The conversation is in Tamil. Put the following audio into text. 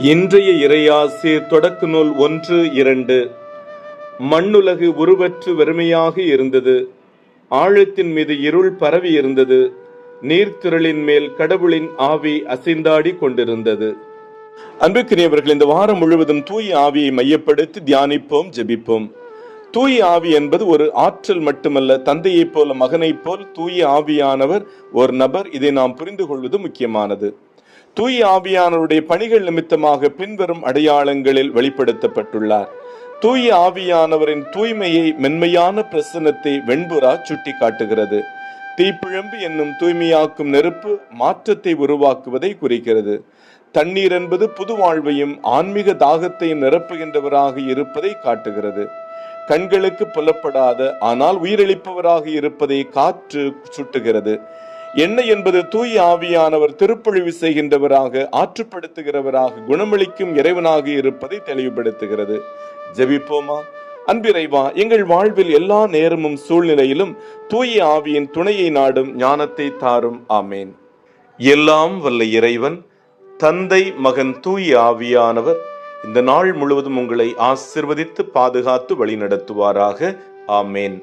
இன்றைய இறையாசிர் தொடக்க நூல் 1-2. மண்ணுலகு உருவற்று வெறுமையாக இருந்தது. ஆழத்தின் மீது இருள் பரவி இருந்தது. நீர்த்திரளின் மேல் கடவுளின் ஆவி அசைந்தாடி கொண்டிருந்தது. அன்புக்குரியவர்கள், இந்த வாரம் முழுவதும் தூய ஆவியை மையப்படுத்தி தியானிப்போம், ஜெபிப்போம். தூய ஆவி என்பது ஒரு ஆற்றல் மட்டுமல்ல. தந்தையைப் போல மகனைப் போல் தூய ஆவியானவர் ஒரு நபர். இதை நாம் புரிந்து கொள்வது முக்கியமானது. தூய ஆவியானவருடைய பணிகள் நிமித்தமாக பின்வரும் அடையாளங்களில் வெளிப்படுத்தப்பட்டுள்ளார். தூய ஆவியானவரின் தூய்மையை, மென்மையான பிரசன்னத்தை வெண்புறா சுட்டி காட்டுகிறது. தீப்பிழம்பு என்னும் தூய்மையாக்கும் நெருப்பு மாற்றத்தை உருவாக்குவதை குறிக்கிறது. தண்ணீர் என்பது புது வாழ்வையும் ஆன்மீக தாகத்தையும் நிரப்புகின்றவராக இருப்பதை காட்டுகிறது. கண்களுக்கு புலப்படாத ஆனால் உயிரிழப்பவராக இருப்பதை காற்று சுட்டுகிறது. எண்ணெய் என்பது தூய ஆவியானவர் திருப்பொழிவு செய்கின்றவராக, ஆற்றுப்படுத்துகிறவராக, குணமளிக்கும் இறைவனாக இருப்பதை தெளிவுபடுத்துகிறது. ஜெபிப்போமா. அன்பிறைவா, எங்கள் வாழ்வில் எல்லா நேரமும் சூழ்நிலையிலும் தூய ஆவியின் துணையை நாடும் ஞானத்தை தாரும். ஆமேன். எல்லாம் வல்ல இறைவன், தந்தை, மகன், தூய ஆவியானவர் இந்த நாள் முழுவதும் உங்களை ஆசிர்வதித்து பாதுகாத்து வழி நடத்துவாராக. ஆமேன்.